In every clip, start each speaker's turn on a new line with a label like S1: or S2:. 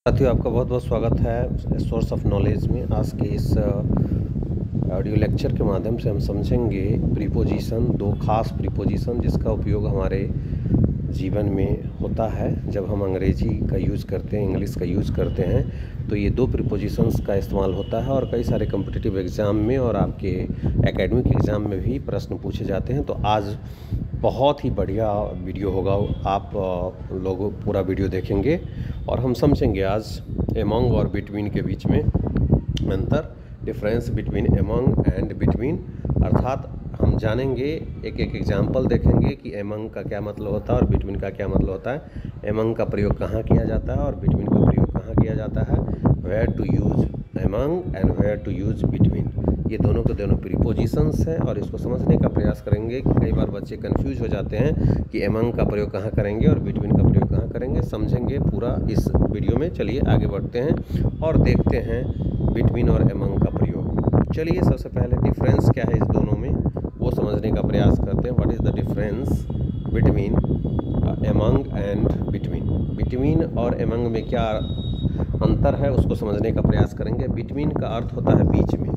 S1: साथियों, आपका बहुत बहुत स्वागत है सोर्स ऑफ नॉलेज में। आज के इस ऑडियो लेक्चर के माध्यम से हम समझेंगे प्रीपोजिशन, दो खास प्रीपोजिशन जिसका उपयोग हमारे जीवन में होता है जब हम अंग्रेजी का यूज़ करते हैं, इंग्लिश का यूज़ करते हैं। तो ये दो प्रीपोजिशंस का इस्तेमाल होता है और कई सारे कॉम्पिटिटिव एग्ज़ाम में और आपके एकेडमिक एग्ज़ाम में भी प्रश्न पूछे जाते हैं। तो आज बहुत ही बढ़िया वीडियो होगा, आप लोग पूरा वीडियो देखेंगे और हम समझेंगे आज एमंग और बिटवीन के बीच में अंतर, difference between among and between. अर्थात हम जानेंगे, एक एक एग्जाम्पल देखेंगे कि एमंग का क्या मतलब होता है और बिटवीन का क्या मतलब होता है। एमंग का प्रयोग कहाँ किया जाता है और बिटवीन का प्रयोग कहाँ किया जाता है। Where to use among and where to use between, ये दोनों के दोनों प्रीपोजिशंस हैं और इसको समझने का प्रयास करेंगे कि कई बार बच्चे कंफ्यूज हो जाते हैं कि एमंग का प्रयोग कहाँ करेंगे और बिटवीन का प्रयोग कहाँ करेंगे। समझेंगे पूरा इस वीडियो में। चलिए आगे बढ़ते हैं और देखते हैं बिटवीन और एमंग का प्रयोग। चलिए सबसे पहले डिफरेंस क्या है इस दोनों में वो समझने का प्रयास करते हैं। What is the difference between among and between. Between और एमंग में क्या अंतर है उसको समझने का प्रयास करेंगे। बिटवीन का अर्थ होता है बीच में,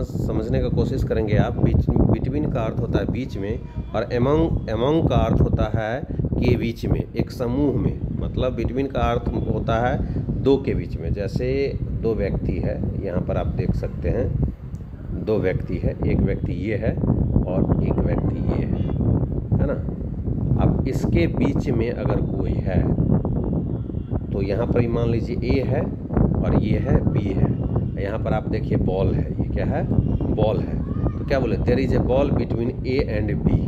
S1: समझने का कोशिश करेंगे आप। बिटवीन का अर्थ होता है बीच में और एमंग का अर्थ होता है के बीच में, एक समूह में। मतलब बिटवीन का अर्थ होता है दो के बीच में। जैसे दो व्यक्ति है, यहाँ पर आप देख सकते हैं दो व्यक्ति है, एक व्यक्ति ये है और एक व्यक्ति ये है ना। अब इसके बीच में अगर कोई है तो यहाँ पर मान लीजिए ए है और ये है बी है। यहाँ पर आप देखिए बॉल है, ये क्या है, बॉल है। तो क्या बोले, there is a ball between A and B.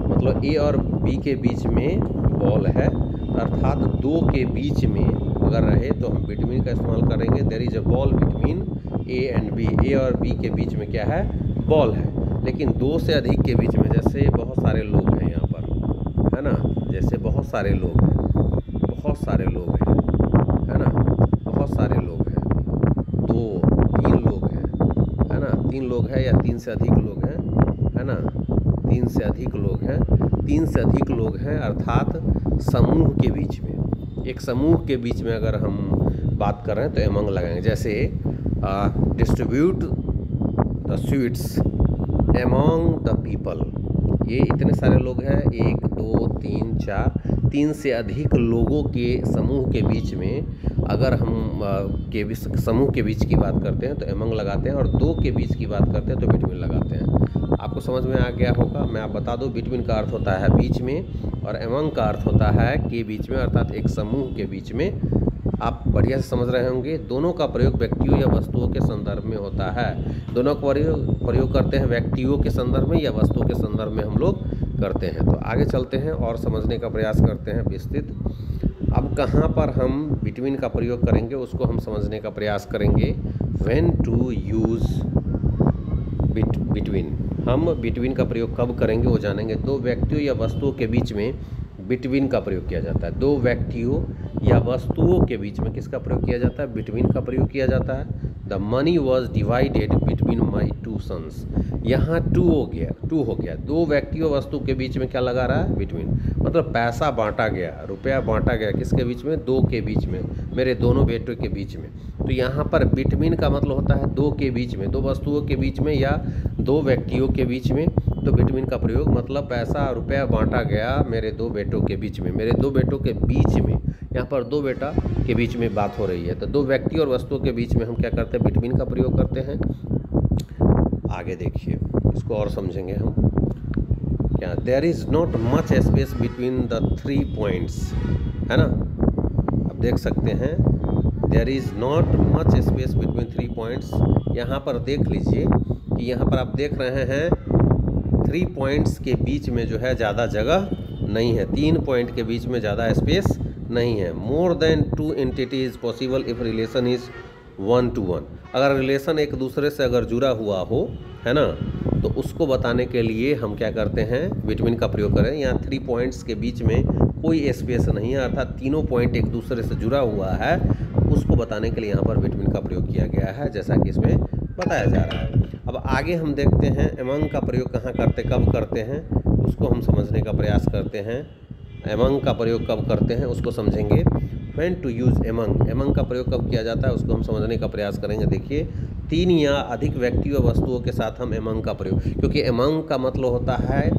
S1: मतलब ए और बी के बीच में बॉल है, अर्थात दो के बीच में अगर रहे तो हम बिटवीन का इस्तेमाल करेंगे। There is a ball between A and b, a और बी के बीच में क्या है, बॉल है। लेकिन दो से अधिक के बीच में, जैसे बहुत सारे लोग हैं यहाँ पर, है ना, जैसे बहुत सारे लोग हैं, बहुत सारे लोग हैं, है ना, बहुत सारे लोग हैं, दो तीन लोग हैं, है ना, तीन लोग हैं या तीन से अधिक लोग हैं, है ना, तीन से अधिक लोग हैं, तीन से अधिक लोग हैं अर्थात समूह के बीच में, एक समूह के बीच में अगर हम बात कर रहे हैं तो एमंग लगाएंगे। जैसे distribute the sweets among the people. ये इतने सारे लोग हैं, एक दो तीन चार, तीन से अधिक लोगों के समूह के बीच में अगर हम समूह के बीच की बात करते हैं तो एमंग लगाते हैं और दो के बीच की बात करते हैं तो बिटवीन लगाते हैं। आपको समझ में आ गया होगा। मैं आप बता दूं, बिटवीन का अर्थ होता है बीच में और एमंग का अर्थ होता है के बीच में, अर्थात एक समूह के बीच में। आप बढ़िया से समझ रहे होंगे। दोनों का प्रयोग व्यक्तियों या वस्तुओं के संदर्भ में होता है। दोनों का प्रयोग करते हैं व्यक्तियों के संदर्भ में या वस्तुओं के संदर्भ में हम लोग करते हैं। तो आगे चलते हैं और समझने का प्रयास करते हैं विस्तृत। अब कहाँ पर हम बिटवीन का प्रयोग करेंगे उसको हम समझने का प्रयास करेंगे। व्हेन टू यूज़ बिटवीन, हम बिटवीन का प्रयोग कब करेंगे वो जानेंगे। दो व्यक्तियों या वस्तुओं के बीच में बिटवीन का प्रयोग किया जाता है। दो व्यक्तियों या वस्तुओं के बीच में किसका प्रयोग किया जाता है, बिटवीन का प्रयोग किया जाता है। The money was divided between my two sons. यहाँ टू हो गया, दो व्यक्तियों वस्तु के बीच में क्या लगा रहा है, बिटवीन। मतलब पैसा बांटा गया, रुपया बांटा गया किसके बीच में, दो के बीच में, मेरे दोनों बेटों के बीच में। तो यहाँ पर बिटवीन का मतलब होता है दो के बीच में, दो वस्तुओं के बीच में या दो व्यक्तियों के बीच में। तो बिटवीन का प्रयोग मतलब पैसा रुपया बांटा गया मेरे दो बेटों के बीच में, मेरे दो बेटों के बीच में। यहाँ पर दो बेटा के बीच में बात हो रही है। तो दो व्यक्ति और वस्तुओं के बीच में हम क्या करते हैं, बिटवीन का प्रयोग करते हैं। आगे देखिए, इसको और समझेंगे हम। क्या, there is not much space between the 3 points, है ना। अब देख सकते हैं there is not much space between 3 points. यहाँ पर देख लीजिए कि यहाँ पर आप देख रहे हैं 3 पॉइंट्स के बीच में जो है ज़्यादा जगह नहीं है, 3 पॉइंट के बीच में ज़्यादा स्पेस नहीं है। More than 2 entity is possible if relation is 1 to 1। अगर रिलेशन एक दूसरे से अगर जुड़ा हुआ हो, है ना, तो उसको बताने के लिए हम क्या करते हैं, बिटवीन का प्रयोग करें। यहाँ 3 पॉइंट्स के बीच में कोई स्पेस नहीं है, अर्थात तीनों पॉइंट एक दूसरे से जुड़ा हुआ है, उसको बताने के लिए यहाँ पर बिटवीन का प्रयोग किया गया है, जैसा कि इसमें बताया जा रहा है। अब आगे हम देखते हैं एमंग का प्रयोग कहाँ करते, कब करते हैं, उसको हम समझने का प्रयास करते हैं। एमंग का प्रयोग कब करते हैं उसको समझेंगे। When to use among. Among का प्रयोग कब किया जाता है उसको हम समझने का प्रयास करेंगे। देखिए 3 या अधिक व्यक्तियों वस्तुओं के साथ हम एमंग का प्रयोग, क्योंकि एमंग का मतलब होता है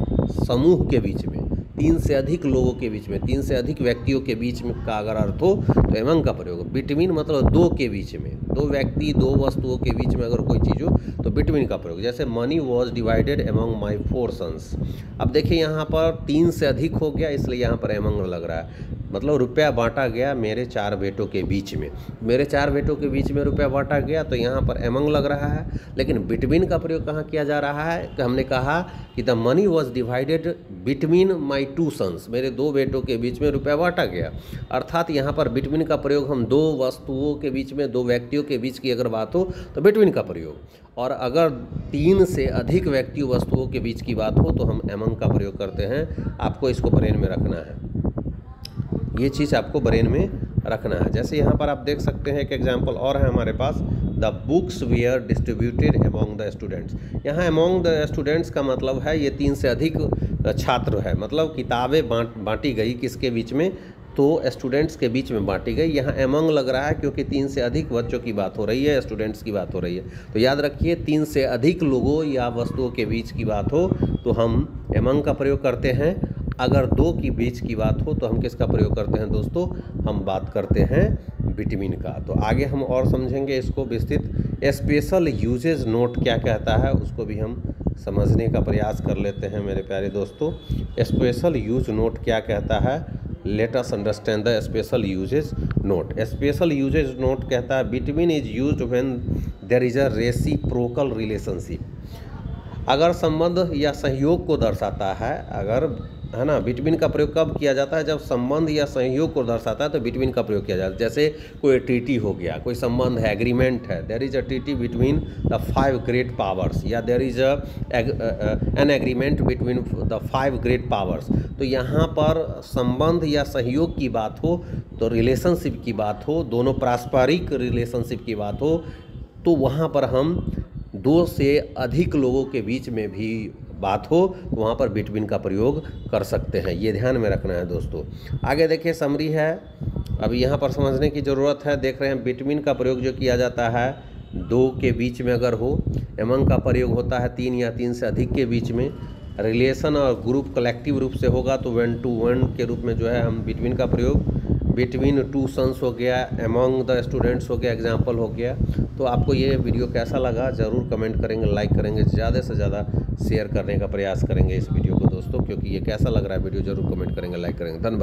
S1: समूह के बीच में, 3 से अधिक लोगों के बीच में, 3 से अधिक व्यक्तियों के बीच में का अगर अर्थ हो तो एमंग का प्रयोग। बिटवीन मतलब 2 के बीच में, 2 व्यक्ति 2 वस्तुओं के बीच में अगर कोई चीज़ हो तो बिटवीन का प्रयोग। जैसे money was divided among my 4 sons. अब देखिए यहाँ पर 3 से अधिक हो गया इसलिए यहाँ पर एमंग लग रहा है, मतलब रुपया बांटा गया मेरे 4 बेटों के बीच में, मेरे 4 बेटों के बीच में रुपया बांटा गया तो यहाँ पर एमंग लग रहा है। लेकिन बिटवीन का प्रयोग कहाँ किया जा रहा है कि हमने कहा कि the money was divided between my 2 sons, मेरे 2 बेटों के बीच में रुपया बांटा गया। अर्थात यहाँ पर बिटवीन का प्रयोग हम 2 वस्तुओं के बीच में, 2 व्यक्तियों के बीच की अगर बात हो तो बिटवीन का प्रयोग, और अगर 3 से अधिक व्यक्तियों वस्तुओं के बीच की बात हो तो हम एमंग का प्रयोग करते हैं। आपको इसको ब्रेन में रखना है, ये चीज़ आपको ब्रेन में रखना है। जैसे यहाँ पर आप देख सकते हैं एक एग्जाम्पल और है हमारे पास, the books were distributed among the students. यहाँ अमॉन्ग द स्टूडेंट्स का मतलब है ये 3 से अधिक छात्र है, मतलब किताबें बांटी गई किसके बीच में, तो स्टूडेंट्स के बीच में बांटी गई। यहाँ एमंग लग रहा है क्योंकि 3 से अधिक बच्चों की बात हो रही है, स्टूडेंट्स की बात हो रही है। तो याद रखिए 3 से अधिक लोगों या वस्तुओं के बीच की बात हो तो हम एमंग का प्रयोग करते हैं। अगर 2 की बीच की बात हो तो हम किसका प्रयोग करते हैं दोस्तों, हम बात करते हैं बिटवीन का। तो आगे हम और समझेंगे इसको विस्तृत। स्पेशल यूजेज नोट क्या कहता है उसको भी हम समझने का प्रयास कर लेते हैं मेरे प्यारे दोस्तों। स्पेशल यूज नोट क्या कहता है, let us understand the special usages note. Special usages note कहता है between is used when there is a reciprocal relationship. अगर संबंध या सहयोग को दर्शाता है, अगर है ना, बिटवीन का प्रयोग कब किया जाता है, जब संबंध या सहयोग को दर्शाता है तो बिटवीन का प्रयोग किया जाता है। जैसे कोई ट्रीटी हो गया, कोई संबंध है, एग्रीमेंट है, there is a treaty between the 5 great powers, या there is an agreement between the 5 great powers. तो यहाँ पर संबंध या सहयोग की बात हो तो रिलेशनशिप की बात हो, दोनों पारस्परिक रिलेशनशिप की बात हो, तो वहाँ पर हम 2 से अधिक लोगों के बीच में भी बात हो तो वहाँ पर बिटवीन का प्रयोग कर सकते हैं। ये ध्यान में रखना है दोस्तों। आगे देखिए समरी है, अभी यहाँ पर समझने की ज़रूरत है। देख रहे हैं बिटवीन का प्रयोग जो किया जाता है 2 के बीच में अगर हो, एमंग का प्रयोग होता है 3 या 3 से अधिक के बीच में, रिलेशन और ग्रुप कलेक्टिव रूप से होगा तो 1 to 1 के रूप में जो है हम बिटवीन का प्रयोग, बिटवीन 2 सन्स हो गया, अमॉन्ग द स्टूडेंट्स हो गया, एग्जाम्पल हो गया। तो आपको ये वीडियो कैसा लगा ज़रूर कमेंट करेंगे, लाइक करेंगे, ज़्यादा से ज़्यादा शेयर करने का प्रयास करेंगे इस वीडियो को दोस्तों, क्योंकि ये कैसा लग रहा है वीडियो ज़रूर कमेंट करेंगे, लाइक करेंगे। धन्यवाद।